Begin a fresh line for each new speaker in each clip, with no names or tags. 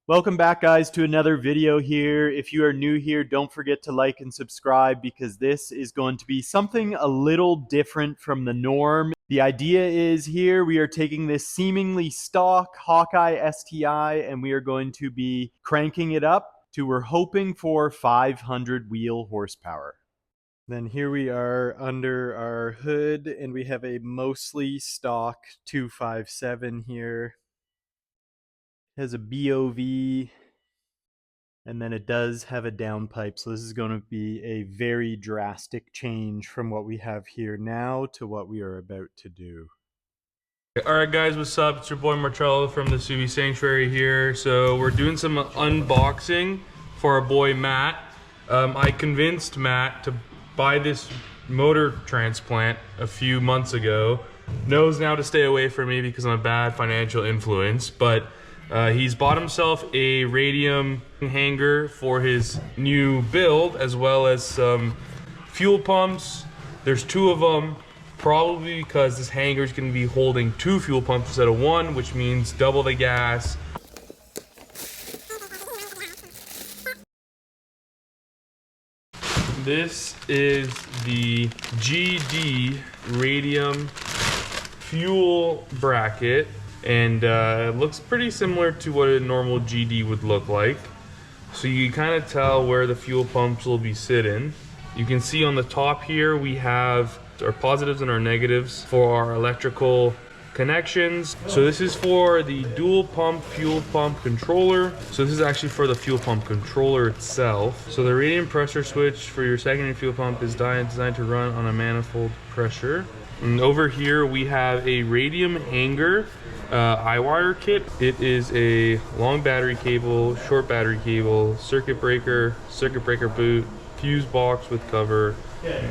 Welcome back, guys, to another video here. If you are new here, don't forget to like and subscribe because this is going to be something a little different from the norm. The idea is here we are taking this seemingly stock Hawkeye STI and we are going to be cranking it up to, we're hoping for 500 wheel horsepower. Then here we are under our hood and we have a mostly stock 257 here. It has a BOV. And then it does have a downpipe, so this is going to be a very drastic change from what we have here now to what we are about to do.
Alright guys, what's up? It's your boy Marcello from the Subi Sanctuary here. So we're doing some unboxing for our boy Matt. I convinced Matt to buy this motor transplant a few months ago. Knows now to stay away from me because I'm a bad financial influence, but he's bought himself a radium hanger for his new build, as well as some fuel pumps. There's two of them, probably because this hanger is going to be holding 2 fuel pumps instead of 1, which means double the gas. This is the GD radium fuel bracket. And it looks pretty similar to what a normal GD would look like. So you can kind of tell where the fuel pumps will be sitting. You can see on the top here we have our positives and our negatives for our electrical connections. So this is for the dual pump fuel pump controller. So this is actually for the fuel pump controller itself. So the radium pressure switch for your secondary fuel pump is designed to run on a manifold pressure. And over here we have a radium hanger eye-wire kit. It is a long battery cable, short battery cable, circuit breaker boot, fuse box with cover,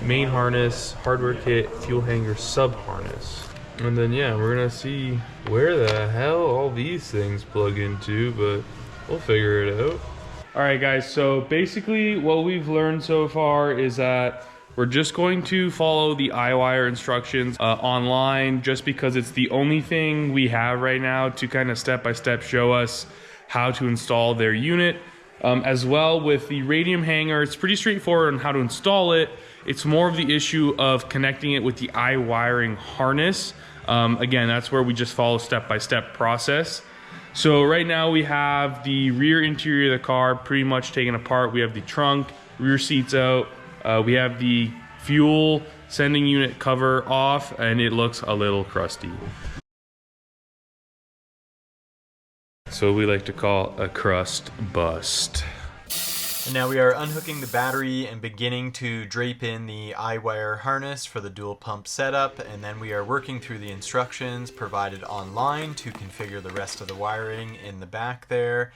main harness, hardware kit, fuel hanger sub harness. And then yeah, we're gonna see where the hell all these things plug into, but we'll figure it out. All right guys, so basically what we've learned so far is that we're just going to follow the iWire instructions online, just because it's the only thing we have right now to kind of step-by-step show us how to install their unit. As well with the radium hanger, it's pretty straightforward on how to install it. It's more of the issue of connecting it with the iWiring harness. Again, that's where we just follow step-by-step process. So right now we have the rear interior of the car pretty much taken apart. We have the trunk, rear seats out. We have the fuel sending unit cover off, and it looks a little crusty. So we like to call a crust bust.
And now we are unhooking the battery and beginning to drape in the iWire harness for the dual pump setup, and then we are working through the instructions provided online to configure the rest of the wiring in the back there.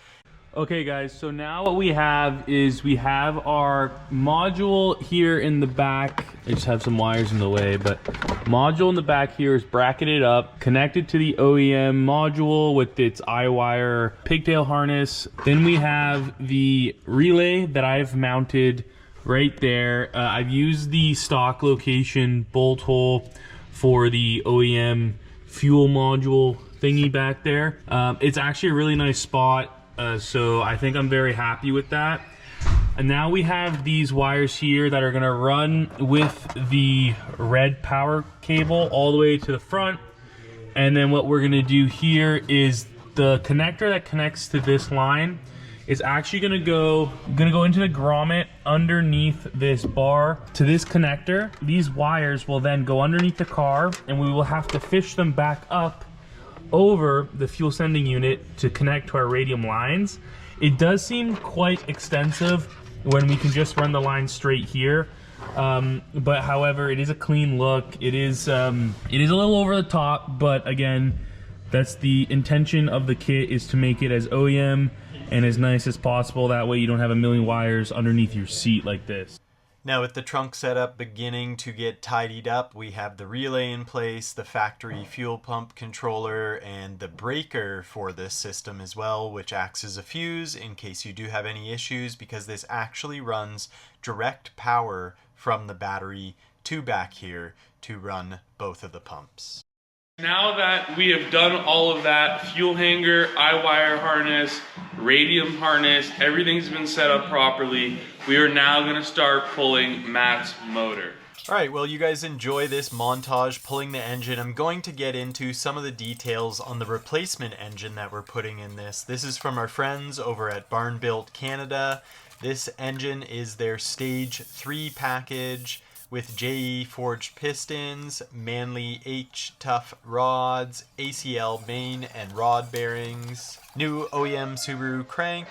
Okay guys, so now what we have is we have our module here in the back. I just have some wires in the way, but module in the back here is bracketed up, connected to the OEM module with its iWire pigtail harness. Then we have the relay that I've mounted right there. I've used the stock location bolt hole for the OEM fuel module thingy back there. It's actually a really nice spot. So I think I'm very happy with that. And now we have these wires here that are gonna run with the red power cable all the way to the front. And then what we're gonna do here is the connector that connects to this line is actually gonna go into the grommet underneath this bar to this connector. These wires will then go underneath the car, and we will have to fish them back up over the fuel sending unit to connect to our radium lines. It does seem quite extensive when we can just run the line straight here, but however, it is a clean look. It is a little over the top, but again, that's the intention of the kit, is to make it as OEM and as nice as possible. That way you don't have a million wires underneath your seat like this.
Now with the trunk setup beginning to get tidied up, we have the relay in place, the factory fuel pump controller, and the breaker for this system as well, which acts as a fuse in case you do have any issues, because this actually runs direct power from the battery to back here to run both of the pumps.
Now that we have done all of that, fuel hanger, eye-wire harness, radium harness, everything's been set up properly, we are now gonna start pulling Matt's motor.
Alright, well you guys enjoy this montage pulling the engine. I'm going to get into some of the details on the replacement engine that we're putting in this. This is from our friends over at Barn Built Canada. This engine is their Stage 3 package with JE forged pistons, Manley H-Tough rods, ACL main and rod bearings, new OEM Subaru crank,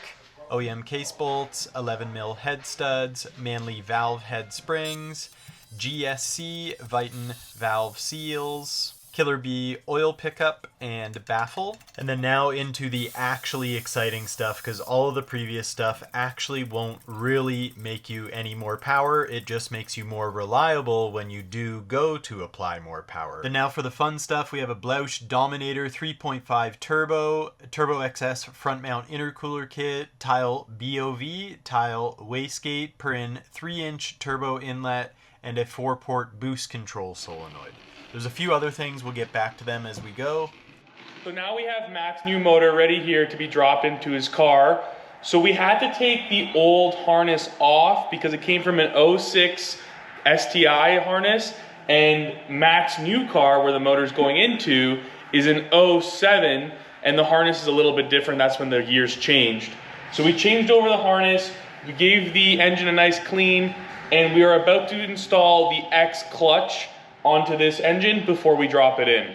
OEM case bolts, 11mm head studs, Manley valve head springs, GSC Viton valve seals, Killer Bee oil pickup and baffle. And then now into the actually exciting stuff, because all of the previous stuff actually won't really make you any more power. It just makes you more reliable when you do go to apply more power. Then now for the fun stuff, we have a Blausch Dominator 3.5 Turbo XS front mount intercooler kit, tile BOV, tile wastegate per in 3-inch turbo inlet, and a 4-port boost control solenoid. There's a few other things, we'll get back to them as we go.
So now we have Matt's new motor ready here to be dropped into his car. So we had to take the old harness off because it came from an '06 STI harness, and Matt's new car, where the motor's going into, is an '07, and the harness is a little bit different. That's when the years changed. So we changed over the harness, we gave the engine a nice clean, and we are about to install the X clutch onto this engine before we drop it in.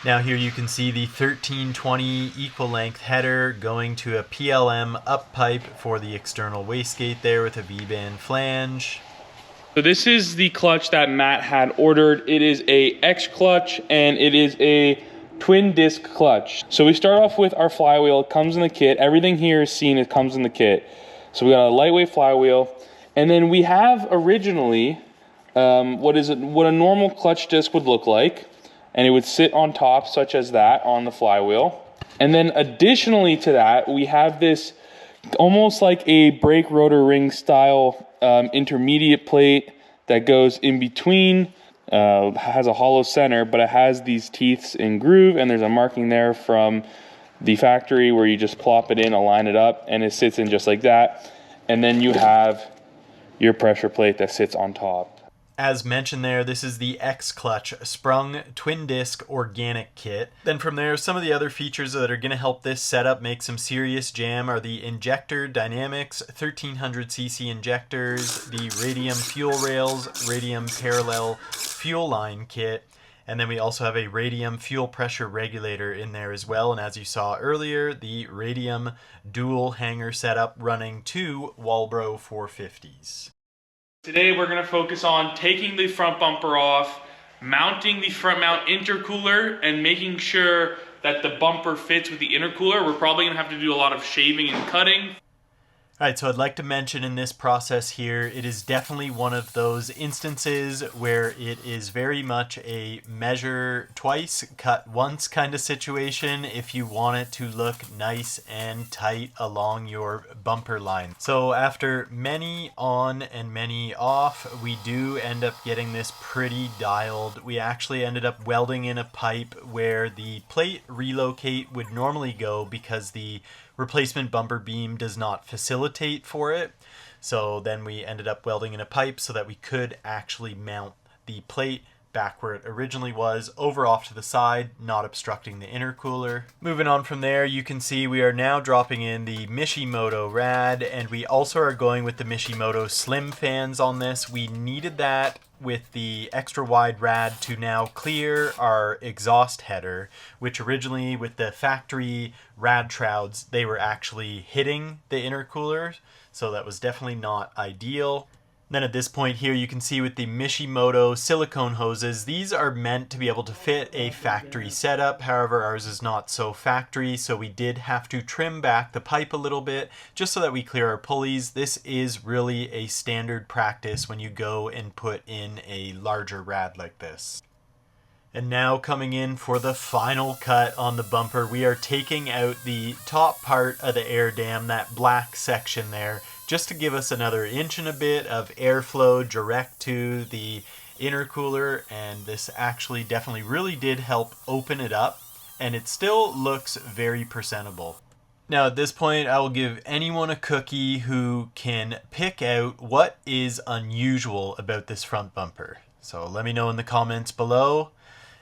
Now here you can see the 1320 equal length header going to a PLM up pipe for the external wastegate there with a V-band flange.
So this is the clutch that Matt had ordered. It is a X clutch and it is a twin disc clutch. So we start off with our flywheel. It comes in the kit. Everything here is seen, it comes in the kit. So we got a lightweight flywheel, and then we have originally what a normal clutch disc would look like, and it would sit on top such as that on the flywheel. And then additionally to that, we have this almost like a brake rotor ring style intermediate plate that goes in between, has a hollow center, but it has these teeths in groove, and there's a marking there from the factory where you just plop it in, align it up, and it sits in just like that. And then you have your pressure plate that sits on top.
As mentioned there, this is the X Clutch Sprung Twin Disc Organic Kit. Then from there, some of the other features that are going to help this setup make some serious jam are the Injector Dynamics 1300cc injectors, the Radium Fuel Rails, Radium Parallel Fuel Line Kit, and then we also have a Radium Fuel Pressure Regulator in there as well. And as you saw earlier, the Radium Dual Hanger setup running 2 Walbro 450s.
Today we're going to focus on taking the front bumper off, mounting the front mount intercooler, and making sure that the bumper fits with the intercooler. We're probably going to have to do a lot of shaving and cutting.
Alright, so I'd like to mention in this process here, it is definitely one of those instances where it is very much a measure twice, cut once kind of situation if you want it to look nice and tight along your bumper line. So after many on and many off, we do end up getting this pretty dialed. We actually ended up welding in a pipe where the plate relocate would normally go because the replacement bumper beam does not facilitate for it. So then we ended up welding in a pipe so that we could actually mount the plate back where it originally was, over off to the side, not obstructing the intercooler. Moving on from there, you can see we are now dropping in the Mishimoto Rad, and we also are going with the Mishimoto Slim fans on this. We needed that with the extra wide rad to now clear our exhaust header, which originally with the factory rad shrouds, they were actually hitting the intercooler, so that was definitely not ideal. Then at this point here, you can see with the Mishimoto silicone hoses, these are meant to be able to fit a factory setup. However, ours is not so factory, so we did have to trim back the pipe a little bit just so that we clear our pulleys. This is really a standard practice when you go and put in a larger rad like this. And now coming in for the final cut on the bumper, we are taking out the top part of the air dam, that black section there, just to give us another inch and a bit of airflow direct to the intercooler, and this actually definitely really did help open it up, and it still looks very presentable. Now at this point, I will give anyone a cookie who can pick out what is unusual about this front bumper. So let me know in the comments below.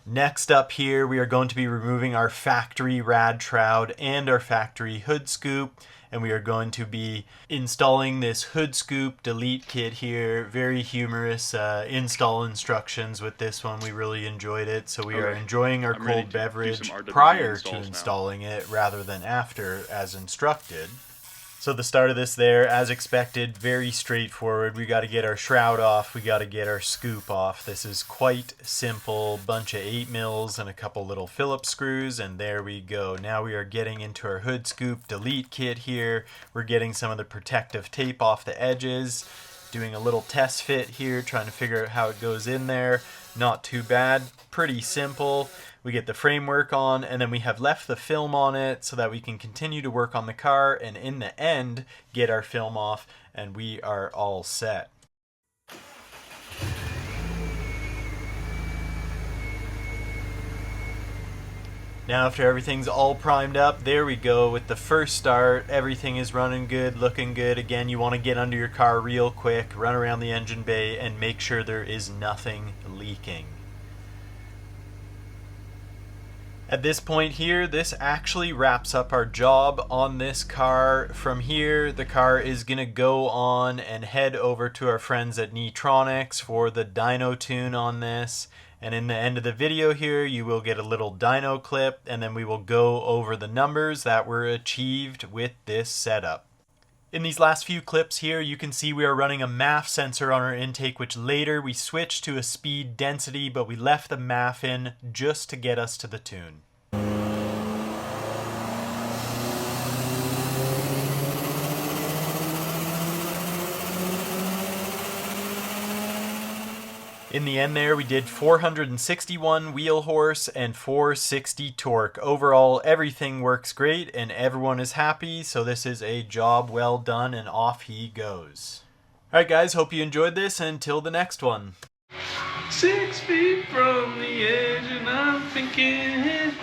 Next up here, we are going to be removing our factory rad shroud and our factory hood scoop, and we are going to be installing this hood scoop delete kit here. Very humorous install instructions with this one. We really enjoyed it, so we are enjoying our cold beverage prior to installing it rather than after as instructed. So the start of this there, as expected, very straightforward. We got to get our shroud off, we got to get our scoop off. This is quite simple, bunch of 8 mils and a couple little Phillips screws, and there we go. Now we are getting into our hood scoop delete kit here. We're getting some of the protective tape off the edges, doing a little test fit here, trying to figure out how it goes in there. Not too bad, pretty simple. We get the framework on, and then we have left the film on it so that we can continue to work on the car, and in the end get our film off, and we are all set. Now after everything's all primed up, there we go with the first start. Everything is running good, looking good. Again, you want to get under your car real quick, run around the engine bay, and make sure there is nothing leaking. At this point here, this actually wraps up our job on this car. From here, the car is going to go on and head over to our friends at Nitronics for the dyno tune on this. And in the end of the video here, you will get a little dyno clip, and then we will go over the numbers that were achieved with this setup. In these last few clips here, you can see we are running a MAF sensor on our intake, which later we switched to a speed density, but we left the MAF in just to get us to the tune. In the end there, we did 461 wheel horse and 460 torque. Overall, everything works great and everyone is happy, so this is a job well done, and off he goes. Alright guys, hope you enjoyed this. Until the next one.
6 feet from the edge and I'm thinking